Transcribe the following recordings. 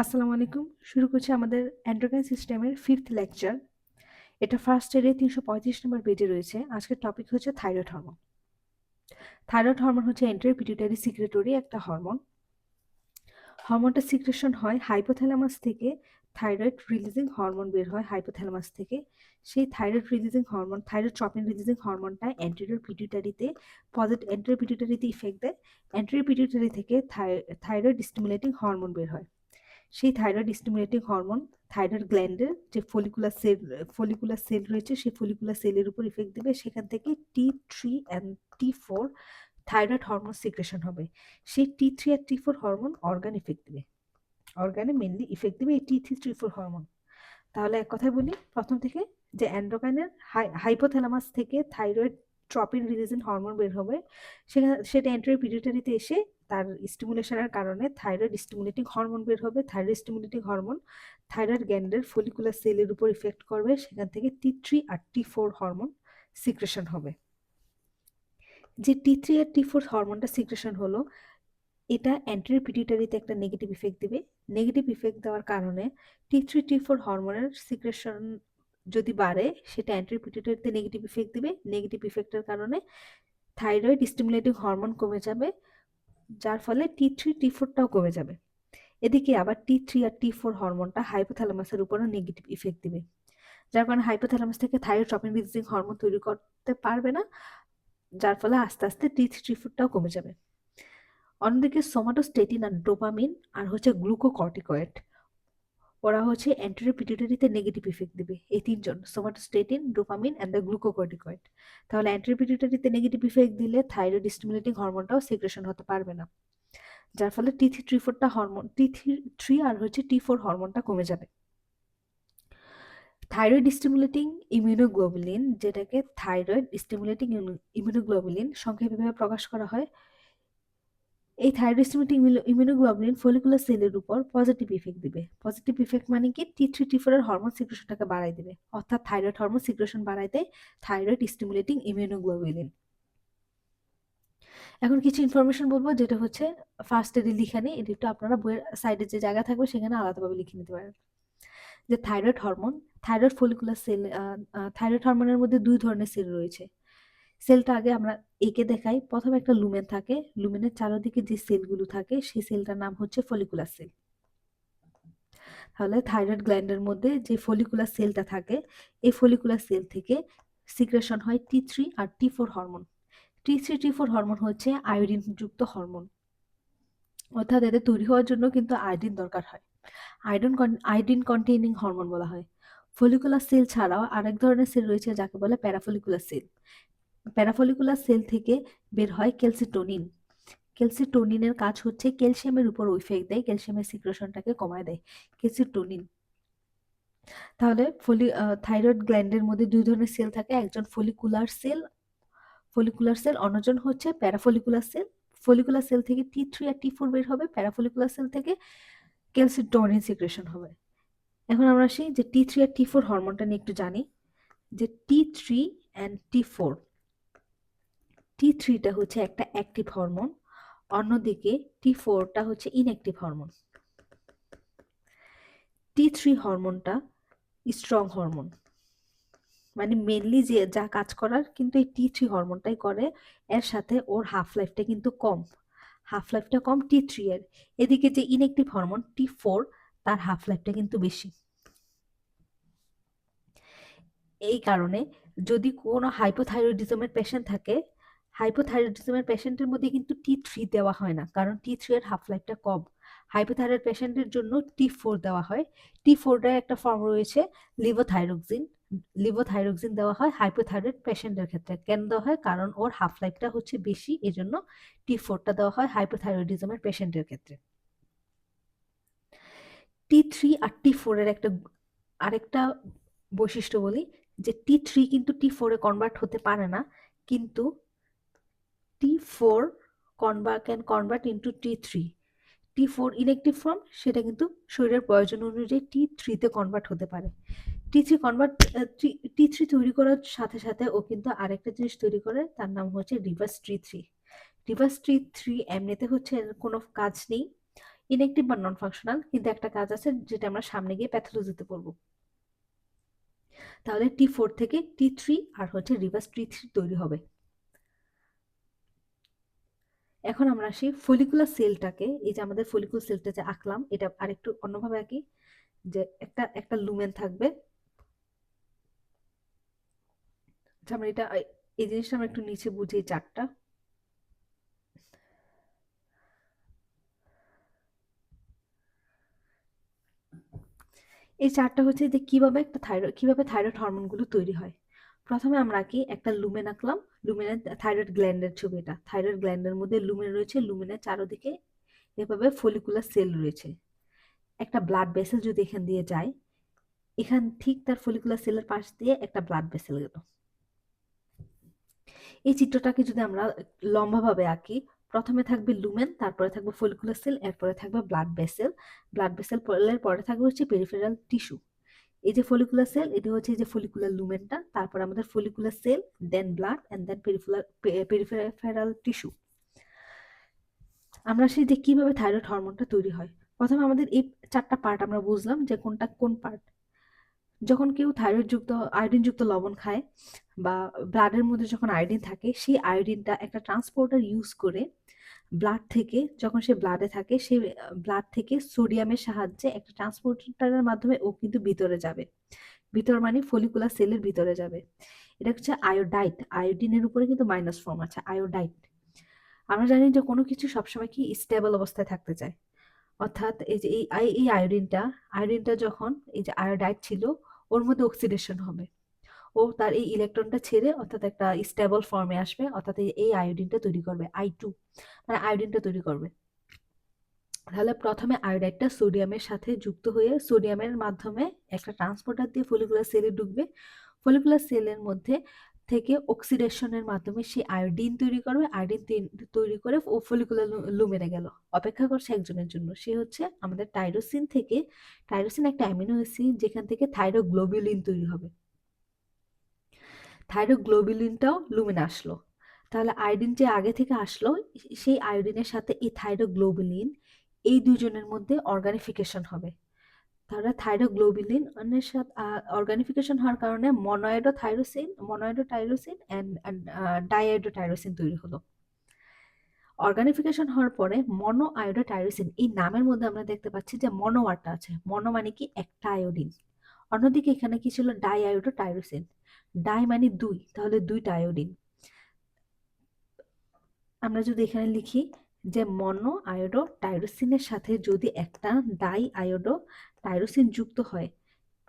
আসসালামু আলাইকুম। শুরু করছি আমাদের এন্ডোক্রাইন সিস্টেমের 5th লেকচার। এটা ফার্স্ট ইয়ারে 335 নম্বর পেজে রয়েছে। আজকের টপিক হচ্ছে থাইরয়েড হরমোন। থাইরয়েড হরমোন হচ্ছে এন্টেরিয়র পিটুইটারি সিক্রেটরি একটা হরমোন। হরমোনটা সিক্রেশন হয় হাইপোথ্যালামাস থেকে। থাইরয়েড রিলিজিং হরমোন বের হয় হাইপোথ্যালামাস থেকে। সেই thyroid releasing hormone, thyroid tropin releasing হরমোনটা এন্টেরিয়র পিটুইটারিতে এন্টেরিয়র পিটুইটারিতে ইফেক্ট দেয়। এন্টেরিয়র পিটুইটারি থেকে থাইরয়েড স্টিমুলেটিং হরমোন বের হয়। সেই থাইরয়েড স্টিমুলেটিং হরমোন থাইরয়েড গ্ল্যান্ডের যে ফলিকুলার সেল রয়েছে সেই ফলিকুলার সেলের উপর ইফেক্ট দেবে। সেখান থেকে T3 and T4 thyroid hormone secretion হবে। সেই T3 আর T4 হরমোন অর্গানে মেনলি ইফেক্ট দেবে এই T3 T4 হরমোন। তাহলে এক কথায় বলি প্রথম থেকে, যে অ্যান্ড্রোকাইনের হাইপোথ্যালামাস থেকে থাইরয়েড ট্রপিন রিলিজিং হরমোন বের হবে। সেটা এন্টেরিয়র পিটুইটারিতে এসে তার স্টিমুলেশনের কারণে থাইরয়েড স্টিমুলেটিং হরমোন বের হবে। থাইরয়েড স্টিমুলেটিং হরমোন থাইরয়েড গ্ল্যান্ডের ফলিকুলার সেলের উপর ইফেক্ট করবে। সেখান থেকে T3 আর T4 হরমোন সিক্রেশন হবে। যে T3 আর T4 হরমোনটা সিক্রেশন হলো, এটা অ্যান্টেরিয়র পিটুইটারিতে একটা নেগেটিভ ইফেক্ট দিবে। নেগেটিভ ইফেক্ট দেওয়ার কারণে T3 T4 হরমোনের সিক্রেশন যদি বাড়ে, সেটা অ্যান্টেরিয়র পিটুইটারিতে নেগেটিভ ইফেক্ট দিবে। নেগেটিভ ইফেক্টের কারণে থাইরয়েড স্টিমুলেটিং হরমোন কমে যাবে, যার ফলে T3 T4টাও কমে যাবে। এদিকে আবার T3 আর T4 হরমোনটা হাইপোথ্যালামাসের উপরও নেগেটিভ ইফেক্ট দিবে, যার কারণে হাইপোথ্যালামাস থেকে থাইরয়েড ট্রপিন রিলিজিং হরমোন তৈরি করতে পারবে না, যার ফলে আস্তে আস্তে T3 T4টাও কমে যাবে। অন্যদিকে সোমাটোস্টেটিন আর ডোপামিন আর হচ্ছে গ্লুকোকর্টিকয়েড, ওরা হচ্ছে অ্যান্টেরিয়র পিটুইটারিতে নেগেটিভ ইফেক্ট দিবে। এই তিনজন, সোমাটোস্টেটিন, ডোপামিন অ্যান্ড দ্য গ্লুকোকর্টিকয়েড। তাহলে অ্যান্টেরিয়র পিটুইটারিতে নেগেটিভ ইফেক্ট দিলে থাইরয়েড স্টিমুলেটিং হরমোনটাও সিক্রেশন হতে পারবে না, যার ফলে T3 আর হচ্ছে T4 হরমোনটা কমে যাবে। থাইরয়েড স্টিমুলেটিং ইমিউনোগ্লোবুলিন, যেটাকে থাইরয়েড স্টিমুলেটিং ইমিউনোগ্লোবুলিন সংক্ষেপে প্রকাশ করা হয়, এই থাইরয়েড স্টিমুলেটিং ইমিউনোগ্লোবুলিন ফলিকুলার সেলের উপর পজিটিভ ইফেক্ট দিবে। পজিটিভ ইফেক্ট মানে কি, T3 T4 এর হরমোন সিক্রেশনটাকে বাড়াই দিবে, অর্থাৎ থাইরয়েড হরমোন সিক্রেশন বাড়াই দেয় থাইরয়েড স্টিমুলেটিং ইমিউনোগ্লোবুলিন। এখন কিছু ইনফরমেশন বলবো, যেটা হচ্ছে ফার্স্ট এডে লিখে নেই, এটা একটু আপনারা বইয়ের সাইডে যে জায়গা থাকবে সেখানে আলাদাভাবে লিখে নিতে পারেন। যে thyroid hormone, thyroid follicular cell, thyroid হরমোনের মধ্যে দুই ধরনের সেল রয়েছে। সেলটা আগে আমরা এঁকে দেখাই। প্রথমে একটা লুমেন থাকে, লুমেনের চারদিকে যে সেলগুলো থাকে সেই সেলটার নাম হচ্ছে ফলিকুলার সেল। তাহলে থাইরয়েড গ্ল্যান্ডের মধ্যে যে ফলিকুলার সেলটা থাকে, এই ফলিকুলার সেল থেকে সিক্রেশন হয় T3 আর T4 hormone. T3 T4 hormone হচ্ছে আয়োডিন যুক্ত হরমোন, অর্থাৎ এদের তৈরি হওয়ার জন্য কিন্তু আয়োডিন দরকার হয়। আয়োডিন কন্টেইনিং হরমোন বলা হয়। ফলিকুলার সেল ছাড়াও আরেক ধরনের সেল রয়েছে যাকে বলে প্যারাফলিকুলার সেল। প্যারাফলিকুলার সেল থেকে বের হয় ক্যালসিটোনিন। ক্যালসিটোনিনের কাজ হচ্ছে ক্যালসিয়ামের উপর ইফেক্ট দেয়, ক্যালসিয়ামের সিক্রেশনটাকে কমায় দেয় ক্যালসিটোনিন। তাহলে থাইরয়েড গ্ল্যান্ডের মধ্যে দুই ধরনের সেল থাকে, একজন ফলিকুলার সেল, অন্যজন হচ্ছে প্যারাফলিকুলার সেল। ফলিকুলার সেল থেকে T3 আর T4 বের হবে, প্যারাফলিকুলার সেল থেকে ক্যালসিটোনিন সিক্রেশন হবে। এখন আমরা আসি যে T3 আর T4 হরমোনটা নিয়ে একটু জানি। যে T3 অ্যান্ড T4, T3টা হচ্ছে একটা অ্যাক্টিভ হরমোন, অন্যদিকে T4টা হচ্ছে ইনঅ্যাক্টিভ হরমোন। T3 হরমোনটা স্ট্রং হরমোন, মানে মেনলি যে যা কাজ করার কিন্তু এই T3 হরমোনটাই করে। এর সাথে ওর হাফ লাইফটা কিন্তু কম, T3 এর। এদিকে যে ইনঅ্যাক্টিভ হরমোন T4, তার হাফ লাইফটা কিন্তু বেশি। এই কারণে যদি কোনো হাইপোথাইরয়েডিজমের পেশেন্ট থাকে, হাইপোথাইরয়েডিজমের পেশেন্টের মধ্যে কিন্তু T3 দেওয়া হয় না, কারণ T3 এর হাফ লাইফটা কম। হাইপোথাইরয়েড পেশেন্টের জন্য T4 দেওয়া হয়। T4 এর একটা ফর্ম রয়েছে লিভোথাইরোক্সিন। লিভোথাইরোক্সিন দেওয়া হয় হাইপোথাইরয়েড পেশেন্টের ক্ষেত্রে। কেন দেওয়া হয়? কারণ ওর হাফ লাইফটা হচ্ছে বেশি, এজন্য T4টা দেওয়া হয় হাইপোথাইরয়েডিজমের পেশেন্টের ক্ষেত্রে। T3 আর T4 এর আরেকটা বৈশিষ্ট্য বলি, যে T3 কিন্তু T4 এ কনভার্ট হতে পারে না, কিন্তু T4 can convert into T3। T4 inactive form, সেটা কিন্তু শরীরের প্রয়োজন অনুযায়ী T3 তে কনভার্ট হতে পারে। T3 তৈরি করার সাথে সাথে ও কিন্তু আরেকটা জিনিস তৈরি করে, তার নাম হচ্ছে রিভার্স T3। রিভার্স T3 এমনিতে হচ্ছে কোনো কাজ নেই, ইনঅ্যাক্টিভ বা নন ফাংশনাল, কিন্তু একটা কাজ আছে যেটা আমরা সামনে গিয়ে প্যাথোলজিতে পড়বো। তাহলে T4 থেকে T3 আর হচ্ছে রিভার্স T3 তৈরি হবে। এখন আমরা আসি ফলিকুলার সেলটাকে, এই যে আমাদের ফলিকুলার সেলটা যে আঁকলাম এটা আরেকটু অন্যভাবে আঁকি, যে একটা একটা লুমেন থাকবে। আচ্ছা, আমরা এটা এই জিনিসটা আমরা একটু নিচে বুঝি, চারটা। এই চারটা হচ্ছে যে কিভাবে থাইরয়েড হরমোনগুলো তৈরি হয়। প্রথমে আমরা কি একটা লুমেন আঁকলাম, লুমেনের থাইরয়েড গ্ল্যান্ডের ছবি। এটা থাইরয়েড গ্ল্যান্ডের মধ্যে লুমেন রয়েছে, লুমেনের চারদিকে এভাবে ফলিকুলার সেল রয়েছে। একটা ব্লাড ভেসেল যদি এখান দিয়ে যায়, এখান ঠিক তার ফলিকুলার সেলের পাশ দিয়ে একটা ব্লাড ভেসেল গেল। এই চিত্রটাকে যদি আমরা লম্বাভাবে আঁকি, প্রথমে থাকবে লুমেন, তারপরে থাকবে ফলিকুলার সেল, এরপরে থাকবে ব্লাড ভেসেল, ব্লাড ভেসেল পরে থাকবে হচ্ছে পেরিফেরাল টিস্যু। এই যে ফলিকুলার সেল, এটা হচ্ছে এই যে ফলিকুলার লুমেনটা, তারপর আমাদের follicular cell, then blood and then peripheral tissue. আমরা সেই যে কিভাবে থাইরয়েড হরমোনটা তৈরি হয়, প্রথমে আমাদের এই চারটা পার্ট আমরা বুঝলাম যে কোনটা কোন পার্ট। যখন কেউ থাইরয়েড যুক্ত আয়োডিন যুক্ত লবণ খায় বা ব্লাডের মধ্যে যখন আয়োডিন থাকে, সেই আয়োডিনটা একটা ট্রান্সপোর্টার ইউজ করে ব্লাড থেকে, যখন সে ব্লাডে থাকে, সেই ব্লাড থেকে সোডিয়ামের সাহায্যে একটা ট্রান্সপোর্টারের মাধ্যমে ও কিন্তু ভিতরে যাবে। ভিতর মানে ফলিকুলার সেলের ভিতরে যাবে। এটা হচ্ছে আয়োডাইড, আয়োডিনের উপরে কিন্তু মাইনাস ফর্ম আছে, আয়োডাইড। আমরা জানি যে কোনো কিছু সবসময় কি স্টেবল অবস্থায় থাকতে চায়, অর্থাৎ এই যে এই আয়োডিনটা যখন এই যে আয়োডাইড ছিল, ওর মধ্যে অক্সিডেশন হবে, ও তার এই ইলেকট্রনটা ছেড়ে অর্থাৎ একটা স্টেবল ফর্মে আসবে, অর্থাৎ এই আয়োডিনটা তৈরি করবে, I2, মানে আয়োডিনটা তৈরি করবে। তাহলে প্রথমে আয়োডাইডটা সোডিয়ামের সাথে যুক্ত হয়ে সোডিয়ামের মাধ্যমে একটা ট্রান্সপোর্টার দিয়ে ফলিকুলার সেলে ঢুকবে, ফলিকুলার সেলের মধ্যে থেকে অক্সিডেশনের মাধ্যমে সে আয়োডিন তৈরি করবে, আয়োডিন তৈরি করে ও ফলিকুলার লুমেনে গেল। অপেক্ষা করছে একজনের জন্য, সে হচ্ছে আমাদের টাইরোসিন থেকে, টাইরোসিন একটা অ্যামিনো অ্যাসিড যেখান থেকে থাইরোগ্লোবিউলিন তৈরি হবে, থাইরোগ্লোবিউলিনটাও লুমেনে আসলো। তাহলে আয়োডিন যে আগে থেকে আসলো, সেই আয়োডিনের সাথে এই থাইরোগ্লোবিউলিন, এই দুজনের মধ্যে অর্গানিফিকেশন হবে। তাহলে থাইরোগ্লোবিউলিন এর সাথে অর্গানিফিকেশন হওয়ার কারণে মনোয়াইডোটাইরোসিন এন্ড ডাইআইডোটাইরোসিন তৈরি হলো। অর্গানিফিকেশন হওয়ার পরে মনোআয়োডোটাইরোসিন, এই নামের মধ্যে আমরা দেখতে পাচ্ছি যে মনোয়ারটা আছে, মনো মানে কি একটা আয়োডিন, অন্যদিকে এখানে কি ছিল ডাইআইডোটাইরোসিন, ডাই মানে দুই, তাহলে দুইটা আয়োডিন। আমরা যদি এখানে লিখি যে মনো আয়োডো টাইরোসিনের সাথে যদি একটা ডাই আয়োডো টাইরোসিন যুক্ত হয়,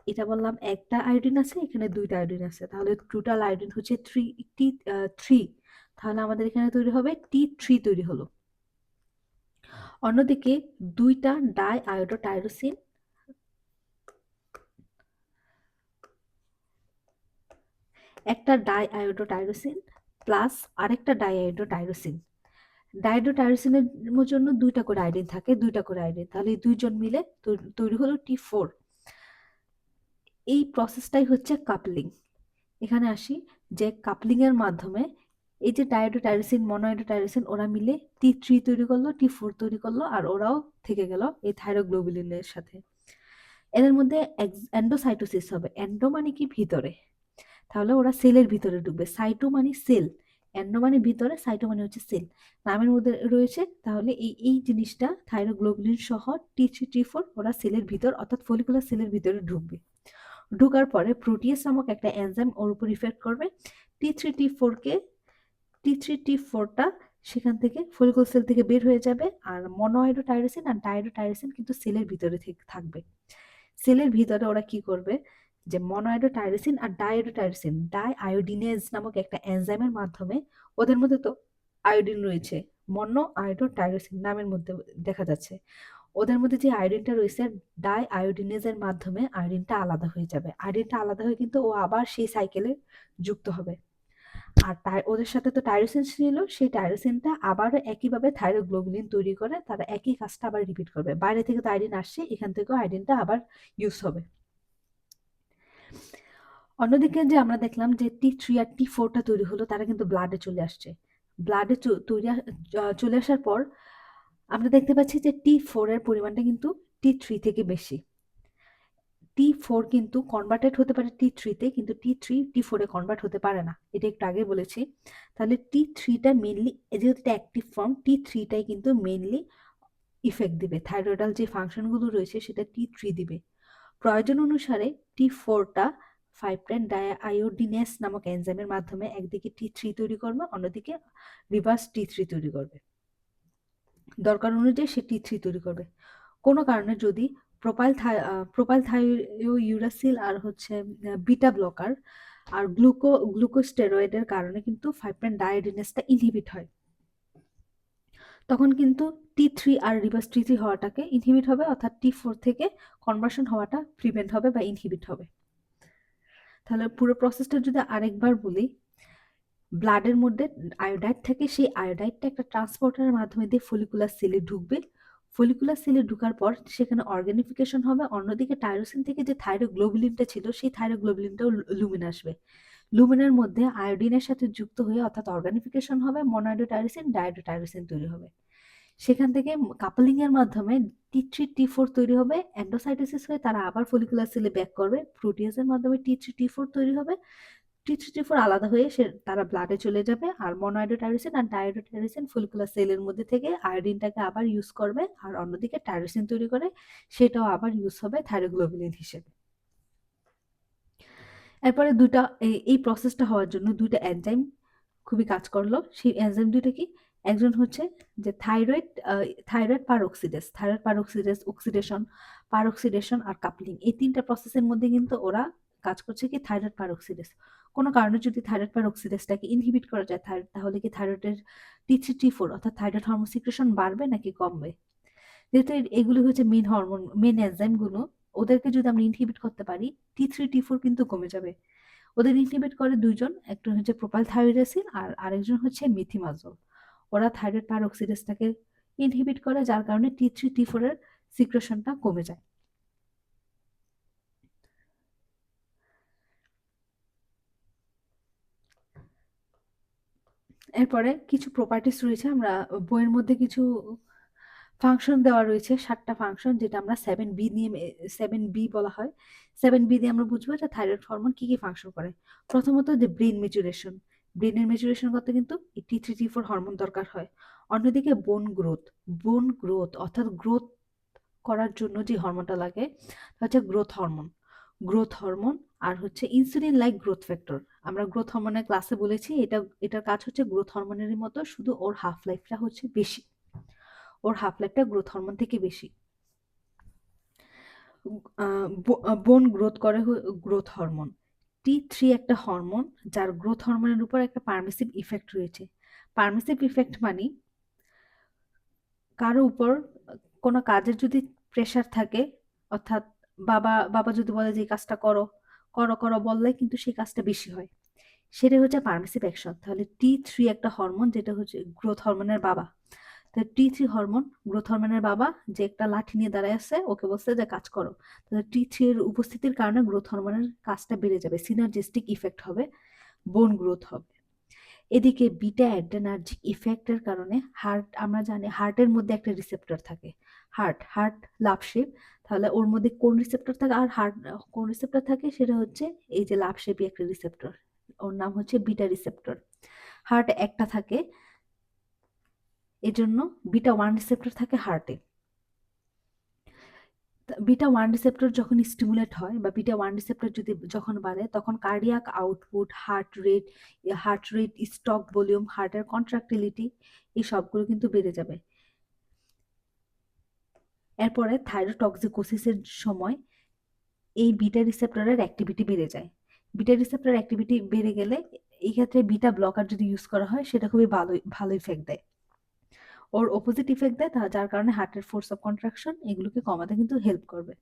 এটা বললাম একটা আয়োডিন আছে, এখানে দুইটা আয়োডিন আছে, তাহলে টোটাল আয়োডিন হচ্ছে থ্রি। তাহলে আমাদের এখানে তৈরি হবে T3 তৈরি হলো। অন্যদিকে দুইটা ডাই আয়োডো টাইরোসিন, একটা ডাই আয়োডো টাইরোসিন প্লাস আরেকটা ডাই আয়োডো টাইরোসিন, ডাইডোটাইরোসিনের জন্য দুইটা করে আয়োডিন থাকে, দুইটা করে আয়োডিন, তাহলে এই দুইজন মিলে তৈরি হলো T4। এই প্রসেসটাই হচ্ছে কাপলিং। এখানে আসি যে কাপলিং এর মাধ্যমে এই যে ডায়োডোটাইরোসিন মনোআয়োডোটাইরোসিন ওরা মিলে T3 তৈরি করলো, T4 তৈরি করলো, আর ওরাও থেকে গেল এই থাইরোগ্লোবুলিনের সাথে। এদের মধ্যে এন্ডোসাইটোসিস হবে, এন্ডো মানে কি ভিতরে, তাহলে ওরা সেলের ভিতরে ঢুকবে, সাইটো মানে সেল, এন্ডো মানে ভিতরে, সাইটো মানে হচ্ছে সেল, নামের মধ্যে রয়েছে। তাহলে এই জিনিসটা থাইরোগ্লোবুলিন সহ T3 T4 ওরা সেলের ভিতর অর্থাৎ ফলিকুলার সেলের ভিতরে ঢুকবে। ঢোকার পরে প্রোটিয়াস নামক একটা এনজাইম ওর উপর ইফেক্ট করবে, T3 T4টা সেখান থেকে ফলিকুলার সেল থেকে বের হয়ে যাবে, আর মনোআয়োডোটাইরোসিন আর ডায়োডোটাইরোসিন কিন্তু সেলের ভিতরে থাকবে। সেলের ভিতরে ওরা কি করবে, যে মনোআয়োডোটাইরোসিন আর ডায়োডোটাইরোসিন ডাইআয়োডিনেজ নামক একটা এনজাইমের মাধ্যমে, ওদের মধ্যে তো আয়োডিন রয়েছে, মনোআয়োডোটাইরোসিন নামের মধ্যে দেখা যাচ্ছে, ওদের মধ্যে যে আয়োডিনটা রয়েছে ডাই আয়োডিনেজের মাধ্যমে আয়োডিনটা আলাদা হয়ে যাবে, আয়োডিনটা আলাদা হয়ে কিন্তু ও আবার সেই সাইকেলে যুক্ত হবে। আর ওদের সাথে তো টাইরোসিন ছিল, সেই টাইরোসিনটা আবারও একইভাবে থাইরোগ্লোবুলিন তৈরি করে, তারা একই কাজটা আবার রিপিট করবে, বাইরে থেকে তো আয়োডিন আসছে, এখান থেকেও আয়োডিনটা আবার ইউজ হবে। অন্যদিকে যে আমরা দেখলাম যে T3 আর T4টা তৈরি হলো, তারা কিন্তু ব্লাডে চলে আসছে। ব্লাডে চলে আসার পর আমরা দেখতে পাচ্ছি যে T4 এর পরিমাণটা কিন্তু T3 থেকে বেশি। T4 কিন্তু কনভার্টেড হতে পারে T3 তে, কিন্তু T3 T4 এ কনভার্ট হতে পারে না। এটা একটু আগে বলেছি। তাহলে T3 টা মেইনলি, যেহেতু এটা অ্যাক্টিভ ফর্ম, T3 টাই কিন্তু মেইনলি ইফেক্ট দিবে। থাইরয়েডাল যে ফাংশনগুলো রয়েছে সেটা T3 দিবে। প্রয়োজন অনুসারে T4 টা 5' ডাইআইওডিনেস নামক এনজাইমের মাধ্যমে একদিকে T3 তৈরি করবে, অন্যদিকে রিভার্স T3 তৈরি করবে। দরকার অনুযায়ী সে T3 তৈরি করবে। কোনো কারণে যদি প্রোপাইল থাইওইউরাসিল আর হচ্ছে বিটা ব্লকার আর গ্লুকোস্টেরয়েডের কারণে কিন্তু 5' ডাইওডিনেসটা ইনহিবিট হয়, তখন কিন্তু T3 আর রিভার্স T3 হওয়াটাকে ইনহিবিট হবে, অর্থাৎ T4 থেকে কনভার্সন হওয়াটা প্রিভেন্ট হবে বা ইনহিবিট হবে। তাহলে পুরো প্রসেসটা যদি আরেকবার বলি, ব্লাডের মধ্যে আয়োডাইড থাকে, সেই আয়োডাইডটা একটা ট্রান্সপোর্টারের মাধ্যমে দিয়ে ফলিকুলার সেলে ঢুকবে। ফলিকুলার সেলে ঢুকার পর সেখানে অর্গানিফিকেশন হবে, অন্যদিকে টাইরোসিন থেকে যে থাইরোগ্লোবুলিনটা ছিল সেই থাইরোগ্লোবুলিনটাও লুমিন আসবে। লুমিনের মধ্যে আয়োডিনের সাথে যুক্ত হয়ে অর্থাৎ অর্গানিফিকেশন হবে, মনোআইডোটাইরোসিন ডায়োডোটাইরোসিন তৈরি হবে। সেখান থেকে কাপলিং এর মাধ্যমে T3 T4 তৈরি হবে, এন্ডোসাইটোসিস হয়ে তারা আবার ফলিকুলার সেলে ব্যাক করবে, প্রোটিয়াসের মাধ্যমে T3 T4 তৈরি হবে, T3 T4 আলাদা হয়ে তারা ব্লাডে চলে যাবে, আর মনোআইডোটাইরোসিন আর ডায়োডোটাইরোসিন ফলিকুলার সেলের মধ্যে থেকে আয়োডিনটাকে আবার ইউজ করবে, আর অন্যদিকে টাইরোসিন তৈরি করে, সেটাও আবার ইউজ হবে থাইরোগ্লোবুলিন হিসেবে। এরপরে এই প্রসেসটা হওয়ার জন্য দুইটা এনজাইম খুবই কাজ করলো। সেই এনজাইম দুইটা কি? একজন হচ্ছে যে থাইরয়েড পারঅক্সিডেশন আর কাপলিং, এই তিনটা প্রসেসের মধ্যে কিন্তু ওরা কাজ করছে কি থাইরয়েড পারঅক্সিডেস। কোনো কারণে যদি থাইরয়েড পারঅক্সিডেসটাকে ইনহিবিট করা যায়, তাহলে কি থাইরয়েডের T3 T4 অর্থাৎ থাইরয়েড হরমোন সিক্রেশন বাড়বে নাকি কমবে? যেহেতু এগুলো হচ্ছে মেন এনজাইম গুলো, ওদেরকে যদি আমরা ইনহিবিট করতে পারি, T3 T4 কিন্তু কমে যাবে। ওদের ইনহিবিট করে দুইজন, একজন হচ্ছে প্রোপাইল থাইরয়েডাসিন আর আরেকজন হচ্ছে মিথিমাজল। ওরা থাইরয়েড পারঅক্সিডেসটাকে ইনহিবিট করে, যার কারণে T3 T4 এর সিক্রেশনটা কমে যায়। এরপরে কিছু প্রপার্টিস রয়েছে, আমরা বইয়ের মধ্যে কিছু ফাংশন দেওয়া রয়েছে, 7টা ফাংশন, যেটা আমরা 7B নিয়ে 7B বলা হয়। 7B দিয়ে আমরা বুঝবো যে থাইরয়েড হরমোন কি কি ফাংশন করে। প্রথমত যে ব্রেন ম্যাচুরেশন, ব্রেনের ম্যাচুরেশন করতে কিন্তু T3 T4 হরমোন দরকার হয়। অন্যদিকে বোন গ্রোথ অর্থাৎ গ্রোথ করার জন্য যে হরমোনটা লাগে হচ্ছে গ্রোথ হরমোন আর হচ্ছে ইনসুলিন লাইক গ্রোথ ফ্যাক্টর। আমরা গ্রোথ হরমোনের ক্লাসে বলেছি এটার কাজ হচ্ছে গ্রোথ হরমোনেরই মতো, শুধু ওর হাফ লাইফটা হচ্ছে বেশি, ওর হাফ লাইফটা গ্রোথ হরমোন থেকে বেশি। বোন গ্রোথ করে গ্রোথ হরমোন। T3 একটা হরমোন যার গ্রোথ হরমোনের উপর একটা পারমিসিভ ইফেক্ট রয়েছে। পারমিসিভ ইফেক্ট মানে কারো উপর কোনো কাজের যদি প্রেশার থাকে, অর্থাৎ বাবা বাবা যদি বলে যে এই কাজটা করো করো করো বললে কিন্তু সেই কাজটা বেশি হয়, সেটা হচ্ছে পারমিসিভ অ্যাকশন। তাহলে T3 একটা হরমোন যেটা হচ্ছে গ্রোথ হরমোনের বাবা। তো T3 হরমোন গ্রোথ হরমোনের বাবা, যে একটা লাঠি নিয়ে দাঁড়ায় আছে, ওকে বলছে যে কাজ করো। তাহলে T3 এর উপস্থিতির কারণে গ্রোথ হরমোনের কাজটা বেড়ে যাবে, সিনার্জিস্টিক ইফেক্ট হবে, বোন গ্রোথ হবে। এদিকে বিটা অ্যাড্রেনার্জিক ইফেক্টের কারণে আমরা জানি হার্টের মধ্যে একটা রিসেপ্টর থাকে, হার্ট লাভ শেপ। তাহলে ওর মধ্যে কোন রিসেপ্টর থাকে আর কোন রিসেপ্টর থাকে, সেটা হচ্ছে এই যে লাভ শেপই একটা রিসেপ্টর, ওর নাম হচ্ছে বিটা রিসেপ্টর। হার্ট একটা থাকে, এজন্য বিটা 1 রিসেপ্টর থাকে হার্টে। বিটা 1 রিসেপ্টর যখন স্টিমুলেট হয় বা বিটা 1 রিসেপ্টর যখন বাড়ে, তখন cardiac output, heart rate, stock volume, হার্টের কন্ট্রাক্টিলিটি, এই সবগুলো কিন্তু বেড়ে যাবে। এরপরে থাইরোটক্সিকোসিসের সময় এই বিটা রিসেপ্টরের অ্যাক্টিভিটি বেড়ে যায়। বিটা রিসেপ্টর অ্যাক্টিভিটি বেড়ে গেলে এই ক্ষেত্রে বিটা ব্লকার যদি ইউজ করা হয়, সেটা খুবই ভালো ইফেক্ট দেয়, ওর অপোজিট ইফেক্ট দেয়, যার কারণে হার্টের ফোর্স অফ কন্ট্রাকশন এগুলোকে কমাতে কিন্তু হেল্প করবে।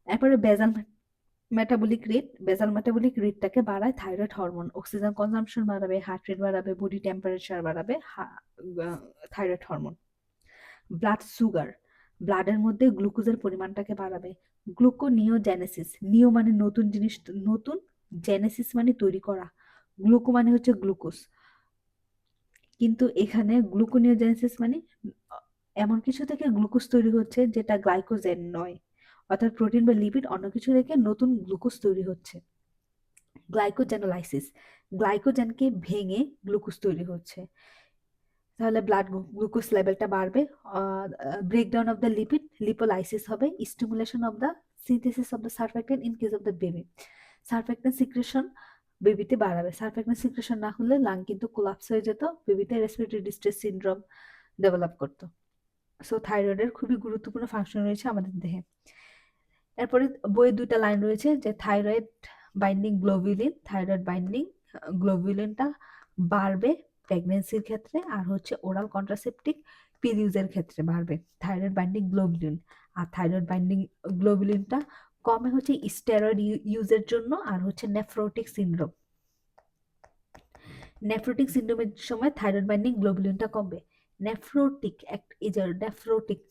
এরপরে বেজাল মেটাবলিক রেটটাকে বাড়ায় থাইরয়েড হরমোন, অক্সিজেন কনজাম্পশন বাড়াবে, হার্ট রেট বাড়াবে, বডি টেম্পারেচার বাড়াবে থাইরয়েড হরমোন। ব্লাডের মধ্যে গ্লুকোজের পরিমাণটাকে বাড়াবে, গ্লুকোনিওজেনেসিস, নিও মানে নতুন জিনিস, নতুন, জেনেসিস মানে তৈরি করা, গ্লুকো মানে হচ্ছে গ্লুকোজ, কিন্তু এখানে গ্লুকোনিওজেনেসিস মানে এমন কিছু থেকে গ্লুকোজ তৈরি হচ্ছে যেটা গ্লাইকোজেন নয়, অর্থাৎ প্রোটিন বা লিপিড অন্য কিছু থেকে নতুন গ্লুকোজ তৈরি হচ্ছে। গ্লাইকোজেনোলাইসিস, গ্লাইকোজেনকে ভেঙে গ্লুকোজ তৈরি হচ্ছে। তাহলে ব্লাড গ্লুকোজ লেভেলটা বাড়বে। Breakdown of the lipid, lipolysis হবে। Stimulation of the synthesis of the surfactant in case of the baby, surfactant secretion বেবিতে বাড়াবে। সারফ্যাক্টেন্ট সিক্রেশন না হলে লাং কিন্তু কোলাপস হয়ে যেত, বেবিতে রেসপিরেটরি ডিস্ট্রেস সিনড্রোম ডেভেলপ করতো। সো থাইরয়েডের খুবই গুরুত্বপূর্ণ ফাংশন রয়েছে আমাদের দেহে। এরপরে বইয়ে দুইটা লাইন রয়েছে যে thyroid binding globulin, thyroid binding গ্লোবুলিনটা বাড়বে প্রেগনেন্সির ক্ষেত্রে, আর হচ্ছে ওরাল কন্ট্রাসেপটিভ পিল ইউজের ক্ষেত্রে বাড়বে থাইরয়েড বাইন্ডিং গ্লোবুলিন। আর থাইরয়েড বাইন্ডিং গ্লোবুলিনটা কমে হচ্ছে স্টেরয়েড ইউজের জন্য, আর হচ্ছে নেফ্রোটিক সিনড্রোম। নেফ্রোটিক সিনড্রোমের সময় থাইরয়েড বাইন্ডিং গ্লোবুলিনটা কমবে। নেফ্রোটিক নেফ্রোটিক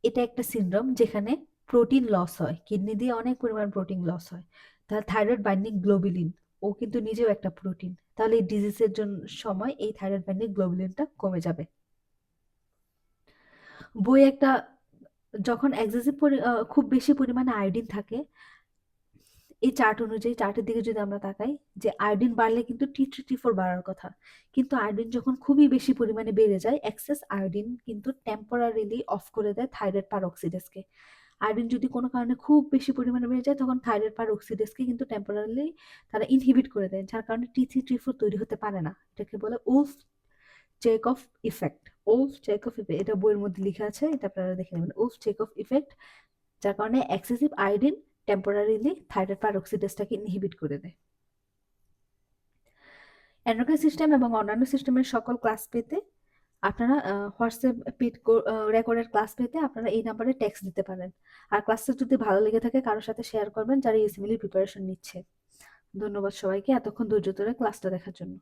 এটা একটা সিনড্রোম যেখানে প্রোটিন লস হয়, কিডনি দিয়ে অনেক পরিমাণ প্রোটিন লস হয়। তাহলে থাইরয়েড বাইন্ডিং গ্লোবুলিন ও কিন্তু নিজেও একটা প্রোটিন, তাহলে এই ডিজিজের জন্য সময় এই থাইরয়েড বাইন্ডিং গ্লোবুলিনটা কমে যাবে। বই একটা যখন এক্সেসিভ খুব বেশি পরিমাণে আয়োডিন থাকে, এই চার্ট অনুযায়ী, চার্টের দিকে যদি আমরা তাকাই, যে আয়োডিন বাড়লে কিন্তু T3 T4 বাড়ার কথা, কিন্তু আয়োডিন যখন খুবই বেশি পরিমাণে বেড়ে যায়, এক্সেস আয়োডিন কিন্তু টেম্পোরারিলি অফ করে দেয় থাইরয়েড পারঅক্সিডেজকে। আয়োডিন যদি কোনো কারণে খুব বেশি পরিমাণে বেড়ে যায়, তখন থাইরয়েড পারঅক্সিডেজকে কিন্তু টেম্পোরারিলি তারা ইনহিবিট করে দেয়, যার কারণে T3 T4 তৈরি হতে পারে না। এটাকে বলে উলফ চেকঅফ ইফেক্ট। উলফ চেকঅফ ইফেক্ট, এটা বইয়ের মধ্যে লেখা আছে, এটা আপনারা দেখে নেবেন। উলফ চেকঅফ ইফেক্ট, যার কারণে এক্সেসিভ আয়োডিন টেম্পোরারিলি থাইরয়েড পারঅক্সিডেজটাকে ইনহিবিট করে দেয়। এন্ডোক্রাইন সিস্টেম এবং অন্যান্য সিস্টেমের সকল ক্লাস পেতে আপনারা হোয়াটসঅ্যাপ পেড রেকর্ডের ক্লাস পেতে আপনারা এই নাম্বারে টেক্সট দিতে পারেন। আর ক্লাসটা যদি ভালো লেগে থাকে কারোর সাথে শেয়ার করবেন যারা ইউসিএমএল প্রিপারেশন নিচ্ছে। ধন্যবাদ সবাইকে এতক্ষণ ধৈর্য ধরে ক্লাসটা দেখার জন্য।